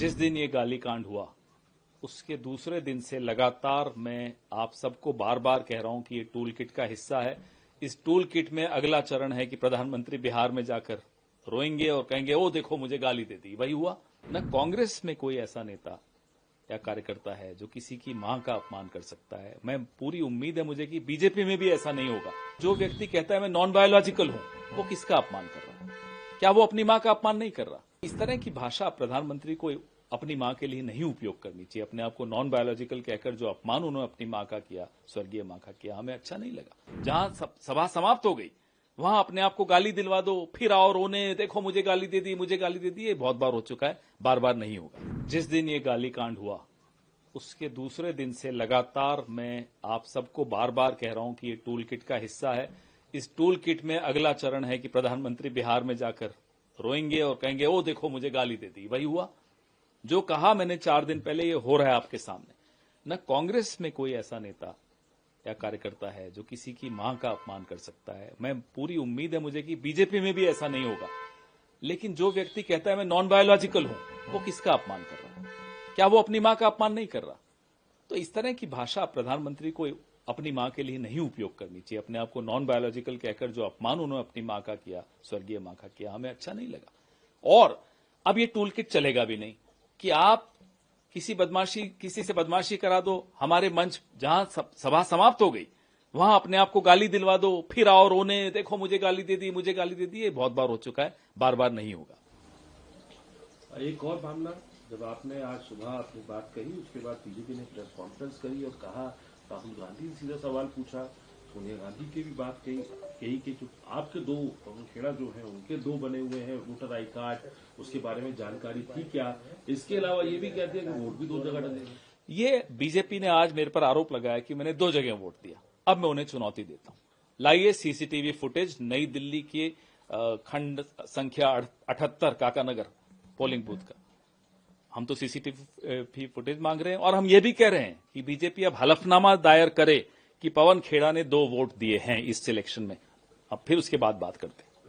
जिस दिन ये गाली कांड हुआ उसके दूसरे दिन से लगातार मैं आप सबको बार बार कह रहा हूं कि ये टूल किट का हिस्सा है। इस टूल किट में अगला चरण है कि प्रधानमंत्री बिहार में जाकर रोएंगे और कहेंगे ओ देखो मुझे गाली दे दी। वही हुआ न। कांग्रेस में कोई ऐसा नेता या कार्यकर्ता है जो किसी की मां का अपमान कर सकता है। मैं पूरी उम्मीद है मुझे कि बीजेपी में भी ऐसा नहीं होगा। जो व्यक्ति कहता है मैं नॉन बायोलॉजिकल हूं, वो किसका अपमान कर रहा है? क्या वो अपनी मां का अपमान नहीं कर रहा? इस तरह की भाषा प्रधानमंत्री को अपनी मां के लिए नहीं उपयोग करनी चाहिए। अपने आप को नॉन बायोलॉजिकल कहकर जो अपमान उन्होंने अपनी मां का किया, स्वर्गीय मां का किया, हमें अच्छा नहीं लगा। जहां सभा समाप्त हो गई वहां अपने आप को गाली दिलवा दो, फिर आओ रोने, देखो मुझे गाली दे दी, मुझे गाली दे दी। ये बहुत बार हो चुका है, बार बार नहीं होगा। जिस दिन ये गाली कांड हुआ उसके दूसरे दिन से लगातार मैं आप सबको बार बार कह रहा हूं कि ये टूल किट का हिस्सा है। इस टूल किट में अगला चरण है कि प्रधानमंत्री बिहार में जाकर रोएंगे और कहेंगे ओ देखो मुझे गाली दे दी। वही हुआ जो कहा मैंने 4 दिन पहले, ये हो रहा है आपके सामने। न कांग्रेस में कोई ऐसा नेता या कार्यकर्ता है जो किसी की मां का अपमान कर सकता है। मैं पूरी उम्मीद है मुझे कि बीजेपी में भी ऐसा नहीं होगा। लेकिन जो व्यक्ति कहता है मैं नॉन बायोलॉजिकल हूं, वो किसका अपमान कर रहा है? क्या वो अपनी मां का अपमान नहीं कर रहा? तो इस तरह की भाषा प्रधानमंत्री को अपनी मां के लिए नहीं उपयोग करनी चाहिए। अपने आप को नॉन बायोलॉजिकल कहकर जो अपमान उन्होंने अपनी मां का किया, स्वर्गीय मां का किया, हमें अच्छा नहीं लगा। और अब ये टूल किट चलेगा भी नहीं कि आप किसी से बदमाशी करा दो, हमारे मंच जहां सभा समाप्त हो गई वहां अपने आप को गाली दिलवा दो, फिर आओ रोने, देखो मुझे गाली दे दी, मुझे गाली दे दी। ये बहुत बार हो चुका है, बार बार नहीं होगा। एक और मामला, जब आपने आज सुबह अपनी बात कही, उसके बाद बीजेपी ने प्रेस कॉन्फ्रेंस करी और कहा, राहुल गांधी ने सीधा सवाल पूछा, सोनिया गांधी की भी बात कही कि जो आपके 2 पवन खेड़ा जो है उनके 2 बने हुए हैं वोटर आई कार्ड, उसके बारे में जानकारी थी क्या? इसके अलावा ये भी कहते हैं कि वोट भी 2 जगह डले। ये बीजेपी ने आज मेरे पर आरोप लगाया कि मैंने 2 जगह वोट दिया। अब मैं उन्हें चुनौती देता हूं, लाइए सीसीटीवी फुटेज नई दिल्ली के खंड संख्या 78 काकानगर पोलिंग बूथ का। हम तो सीसीटीवी फुटेज मांग रहे हैं और हम ये भी कह रहे हैं कि बीजेपी अब हलफनामा दायर करे कि पवन खेड़ा ने 2 वोट दिए हैं इस सिलेक्शन में। अब फिर उसके बाद बात करते हैं।